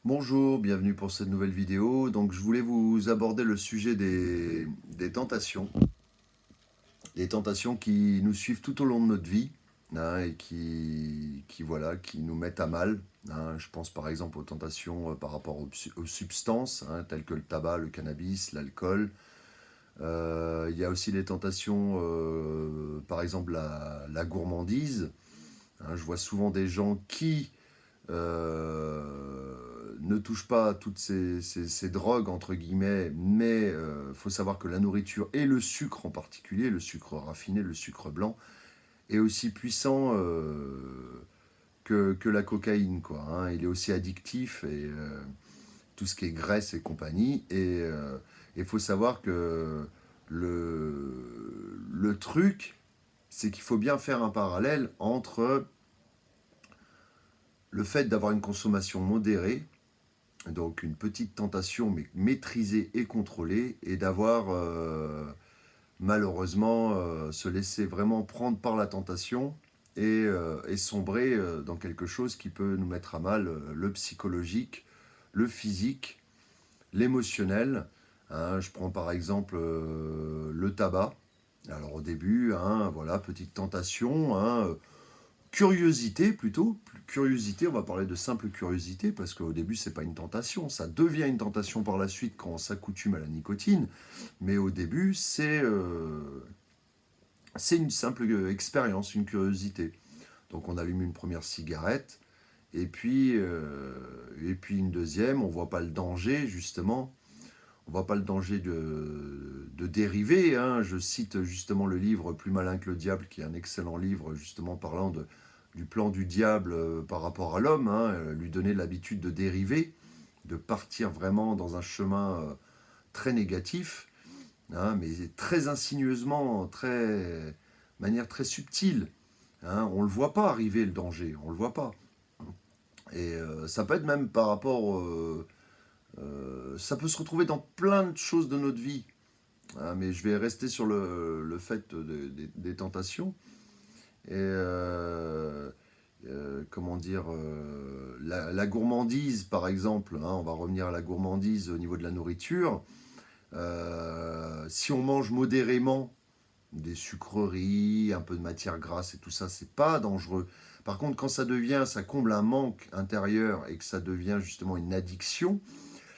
Bonjour, bienvenue pour cette nouvelle vidéo. Donc je voulais vous aborder le sujet des tentations. Les tentations qui nous suivent tout au long de notre vie, hein, et voilà, qui nous mettent à mal, hein. Je pense par exemple aux tentations par rapport aux substances, hein, telles que le tabac, le cannabis, l'alcool. Il y a aussi les tentations, par exemple la gourmandise, hein. Je vois souvent des gens qui ne touche pas à toutes ces drogues, entre guillemets, mais faut savoir que la nourriture et le sucre en particulier, le sucre raffiné, le sucre blanc, est aussi puissant que la cocaïne, quoi, hein. Il est aussi addictif, et tout ce qui est graisse et compagnie. Et il faut savoir que le truc, c'est qu'il faut bien faire un parallèle entre le fait d'avoir une consommation modérée, donc une petite tentation, mais maîtrisée et contrôlée, et d'avoir malheureusement se laisser vraiment prendre par la tentation et sombrer dans quelque chose qui peut nous mettre à mal le psychologique, le physique, l'émotionnel, hein. Je prends par exemple le tabac. Alors au début, hein, voilà, petite tentation, hein, curiosité plutôt, curiosité, on va parler de simple curiosité, parce qu'au début c'est pas une tentation, ça devient une tentation par la suite quand on s'accoutume à la nicotine, mais au début c'est une simple expérience, une curiosité. Donc on allume une première cigarette, et puis une deuxième, on voit pas le danger justement, on voit pas le danger de dériver, hein. Je cite justement le livre Plus malin que le diable, qui est un excellent livre justement parlant du plan du diable par rapport à l'homme, hein, lui donner l'habitude de dériver, de partir vraiment dans un chemin très négatif, hein, mais très insinueusement, manière très subtile, hein. On ne le voit pas arriver, le danger, on ne le voit pas. Et ça peut être même par rapport... ça peut se retrouver dans plein de choses de notre vie, hein, mais je vais rester sur le fait des tentations. Et comment dire, la gourmandise, par exemple, hein, on va revenir à la gourmandise au niveau de la nourriture. Si on mange modérément des sucreries, un peu de matière grasse et tout ça, c'est pas dangereux. Par contre, quand ça comble un manque intérieur et que ça devient justement une addiction,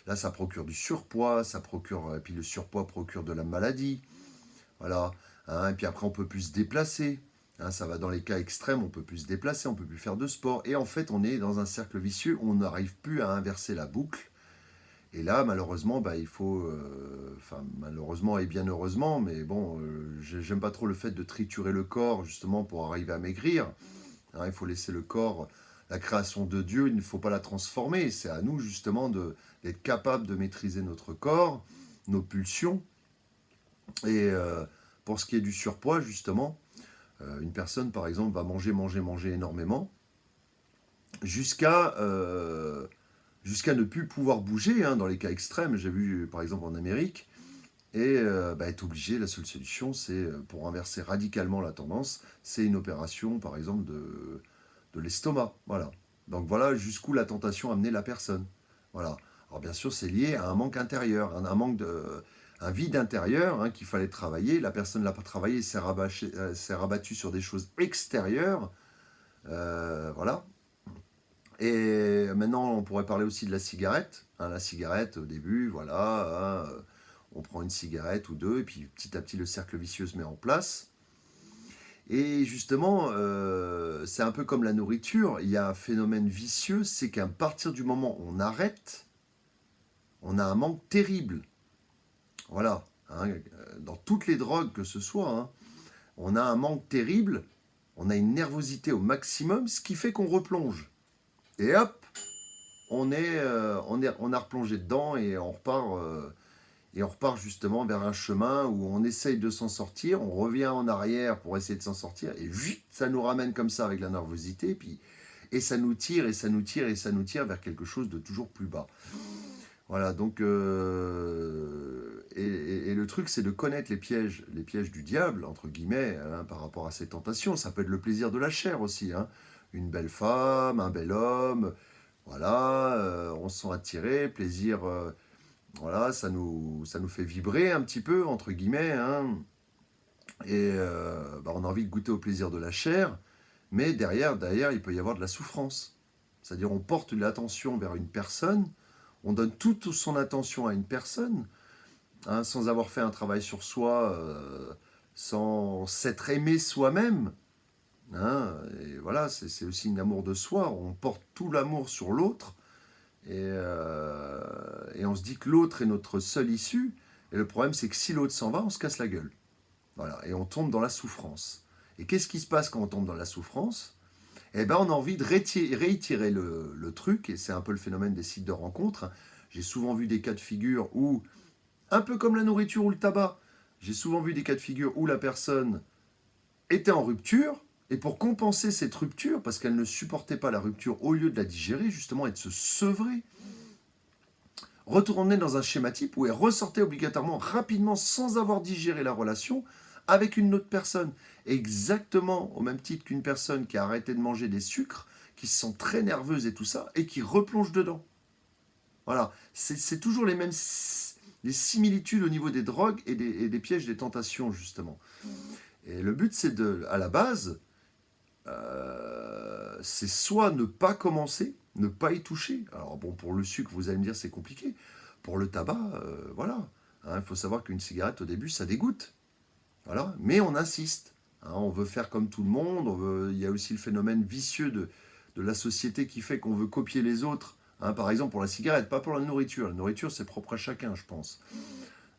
là, ça procure du surpoids, et puis le surpoids procure de la maladie, voilà, hein. Et puis après, on peut plus se déplacer, hein. Ça va dans les cas extrêmes, on peut plus se déplacer, on peut plus faire de sport, et en fait, on est dans un cercle vicieux, on n'arrive plus à inverser la boucle. Et là, malheureusement, bah, il faut, enfin, malheureusement et bien heureusement, mais bon, j'aime pas trop le fait de triturer le corps justement pour arriver à maigrir, hein. Il faut laisser le corps, la création de Dieu, il ne faut pas la transformer. C'est à nous justement d'être capable de maîtriser notre corps, nos pulsions. Et pour ce qui est du surpoids, justement, une personne, par exemple, va manger, manger, manger énormément, jusqu'à jusqu'à ne plus pouvoir bouger, hein, dans les cas extrêmes. J'ai vu, par exemple, en Amérique, et bah, être obligé, la seule solution, c'est, pour inverser radicalement la tendance, c'est une opération, par exemple, de l'estomac. Voilà. Donc voilà jusqu'où la tentation a amené la personne. Voilà. Alors bien sûr, c'est lié à un manque intérieur, un manque un vide intérieur, hein, qu'il fallait travailler. La personne ne l'a pas travaillé, s'est rabattue sur des choses extérieures. Voilà. Et maintenant, on pourrait parler aussi de la cigarette, hein. La cigarette, au début, voilà, hein, on prend une cigarette ou deux, et puis petit à petit, le cercle vicieux se met en place. Et justement, c'est un peu comme la nourriture, il y a un phénomène vicieux, c'est qu'à partir du moment où on arrête, on a un manque terrible. Voilà, hein, dans toutes les drogues que ce soit, hein, on a un manque terrible, on a une nervosité au maximum, ce qui fait qu'on replonge. Et hop, on a replongé dedans, et on repart justement vers un chemin où on essaye de s'en sortir, on revient en arrière pour essayer de s'en sortir, et vite, ça nous ramène comme ça avec la nervosité, et ça nous tire, et ça nous tire, et ça nous tire vers quelque chose de toujours plus bas. Voilà, donc, et le truc, c'est de connaître les pièges du diable, entre guillemets, hein, par rapport à ces tentations. Ça peut être le plaisir de la chair aussi, hein. Une belle femme, un bel homme, Voilà, on se sent attiré, plaisir, voilà, ça nous fait vibrer un petit peu, entre guillemets, hein, et on a envie de goûter au plaisir de la chair, mais derrière, il peut y avoir de la souffrance. C'est-à-dire, on porte l'attention vers une personne, on donne toute son attention à une personne, hein, sans avoir fait un travail sur soi, sans s'être aimé soi-même. Hein, et voilà, c'est aussi un amour de soi. On porte tout l'amour sur l'autre et on se dit que l'autre est notre seule issue. Et le problème, c'est que si l'autre s'en va, on se casse la gueule. Voilà, et on tombe dans la souffrance. Et qu'est-ce qui se passe quand on tombe dans la souffrance? Eh ben, on a envie de réitérer le truc, et c'est un peu le phénomène des sites de rencontres. J'ai souvent vu des cas de figure où, un peu comme la nourriture ou le tabac, j'ai souvent vu des cas de figure où la personne était en rupture, et pour compenser cette rupture, parce qu'elle ne supportait pas la rupture, au lieu de la digérer, justement, et de se sevrer, retournait dans un schéma type où elle ressortait obligatoirement, rapidement, sans avoir digéré la relation, avec une autre personne. Exactement au même titre qu'une personne qui a arrêté de manger des sucres, qui se sent très nerveuse et tout ça, et qui replonge dedans. Voilà, c'est toujours les mêmes les similitudes au niveau des drogues et des pièges des tentations, justement. Et le but, c'est à la base, c'est soit ne pas commencer, ne pas y toucher. Alors bon, pour le sucre, vous allez me dire, c'est compliqué. Pour le tabac, voilà. Hein, il faut savoir qu'une cigarette, au début, ça dégoûte. Voilà. Mais on insiste. Hein, on veut faire comme tout le monde. Il y a aussi le phénomène vicieux de la société qui fait qu'on veut copier les autres. Hein, par exemple, pour la cigarette, pas pour la nourriture. La nourriture, c'est propre à chacun, je pense.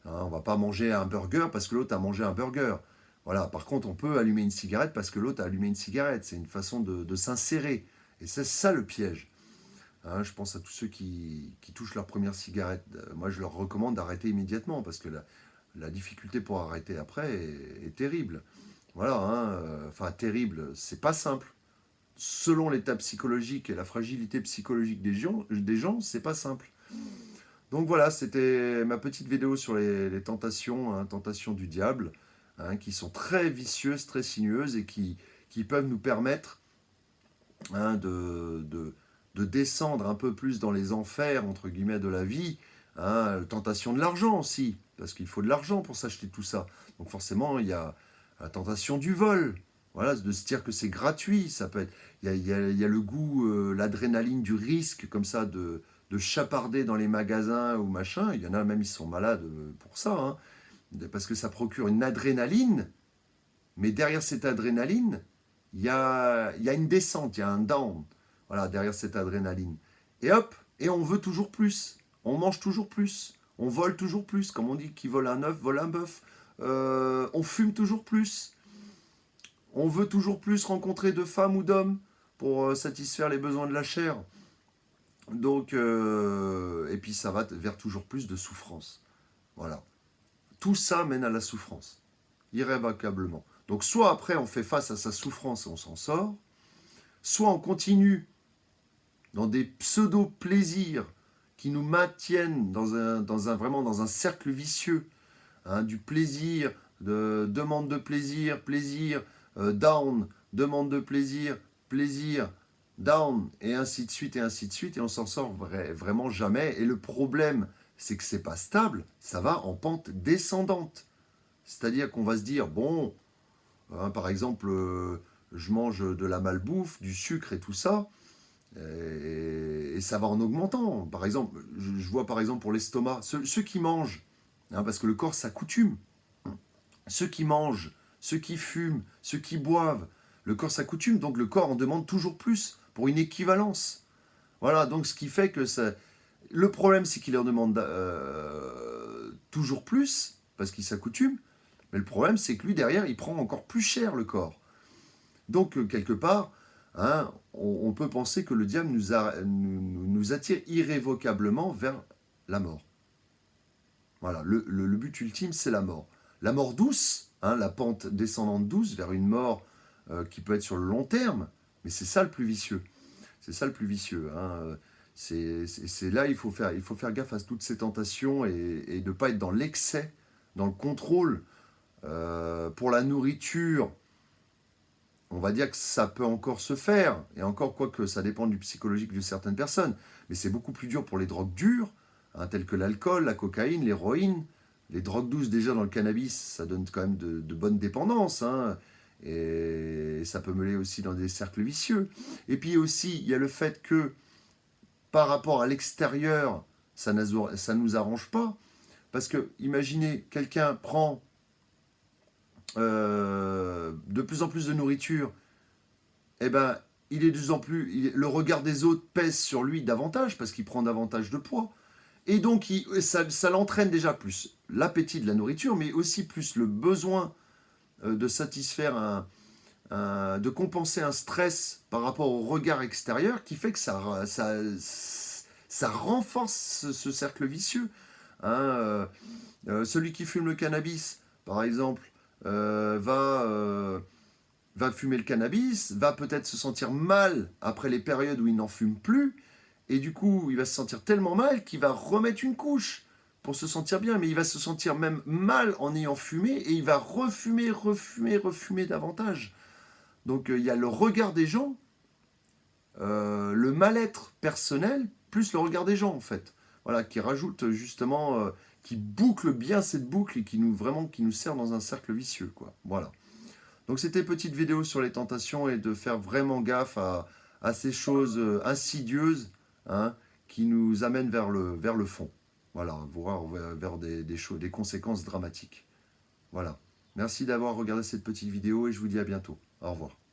Hein, on ne va pas manger un burger parce que l'autre a mangé un burger. Voilà. Par contre, on peut allumer une cigarette parce que l'autre a allumé une cigarette. C'est une façon de s'insérer. Et c'est ça le piège. Hein, je pense à tous ceux qui touchent leur première cigarette. Moi, je leur recommande d'arrêter immédiatement parce que la difficulté pour arrêter après est terrible. Voilà, hein, enfin terrible, c'est pas simple. Selon l'état psychologique et la fragilité psychologique des gens c'est pas simple. Donc voilà, c'était ma petite vidéo sur les tentations, hein, tentations du diable, hein, qui sont très vicieuses, très sinueuses et qui peuvent nous permettre, hein, de descendre un peu plus dans les enfers, entre guillemets, de la vie. Hein, tentation de l'argent aussi, parce qu'il faut de l'argent pour s'acheter tout ça. Donc forcément, il y a la tentation du vol. Voilà, de se dire que c'est gratuit. Ça peut être, il y a le goût, l'adrénaline du risque, comme ça, de chaparder dans les magasins ou machin. Il y en a même, ils sont malades pour ça. Hein, parce que ça procure une adrénaline, mais derrière cette adrénaline, il y a une descente, il y a un down, voilà, derrière cette adrénaline. Et hop, et on veut toujours plus, on mange toujours plus, on vole toujours plus, comme on dit, qui vole un œuf, vole un bœuf. On fume toujours plus, on veut toujours plus rencontrer de femmes ou d'hommes pour satisfaire les besoins de la chair. Donc, et puis ça va vers toujours plus de souffrance. Voilà. Tout ça mène à la souffrance, irrévocablement. Donc soit après on fait face à sa souffrance et on s'en sort, soit on continue dans des pseudo-plaisirs qui nous maintiennent vraiment dans un cercle vicieux, hein, du plaisir, de demande de plaisir, plaisir, down, demande de plaisir, plaisir, down, et ainsi de suite, et on s'en sort vraiment jamais. Et le problème, c'est que c'est pas stable, ça va en pente descendante. C'est-à-dire qu'on va se dire, bon, hein, par exemple, je mange de la malbouffe, du sucre et tout ça, et ça va en augmentant. Par exemple, je vois par exemple pour l'estomac, ceux qui mangent, hein, parce que le corps s'accoutume, ceux qui mangent, ceux qui fument, ceux qui boivent, le corps s'accoutume, donc le corps en demande toujours plus pour une équivalence. Voilà, donc ce qui fait que ça... Le problème, c'est qu'il en demande toujours plus, parce qu'il s'accoutume, mais le problème, c'est que lui, derrière, il prend encore plus cher, le corps. Donc, quelque part, hein, on peut penser que le diable nous attire irrévocablement vers la mort. Voilà, le but ultime, c'est la mort. La mort douce, hein, la pente descendante douce vers une mort qui peut être sur le long terme, mais c'est ça le plus vicieux. C'est ça le plus vicieux. Hein. C'est là, il faut faire gaffe à toutes ces tentations et de ne pas être dans l'excès, dans le contrôle. Pour la nourriture, on va dire que ça peut encore se faire, et encore quoi que ça dépend du psychologique de certaines personnes, mais c'est beaucoup plus dur pour les drogues dures, hein, telles que l'alcool, la cocaïne, l'héroïne. Les drogues douces, déjà dans le cannabis, ça donne quand même de bonnes dépendances, hein, et ça peut mener aussi dans des cercles vicieux. Et puis aussi, il y a le fait que par rapport à l'extérieur, ça ne nous arrange pas, parce que imaginez, quelqu'un prend de plus en plus de nourriture, eh ben, il est de plus en plus, le regard des autres pèse sur lui davantage parce qu'il prend davantage de poids. Et donc, ça l'entraîne déjà plus l'appétit de la nourriture, mais aussi plus le besoin de satisfaire de compenser un stress par rapport au regard extérieur qui fait que ça renforce ce cercle vicieux. Hein, celui qui fume le cannabis, par exemple, va fumer le cannabis, va peut-être se sentir mal après les périodes où il n'en fume plus, et du coup, il va se sentir tellement mal qu'il va remettre une couche pour se sentir bien, mais il va se sentir même mal en ayant fumé, et il va refumer davantage. Donc il y a le regard des gens, le mal-être personnel, plus le regard des gens, en fait. Voilà, qui rajoute justement, qui boucle bien cette boucle et qui nous sert dans un cercle vicieux, quoi. Voilà. Donc c'était petite vidéo sur les tentations et de faire vraiment gaffe à ces choses insidieuses, hein, qui nous amènent vers le fond. Voilà, voire vers des conséquences dramatiques. Voilà. Merci d'avoir regardé cette petite vidéo et je vous dis à bientôt. Au revoir.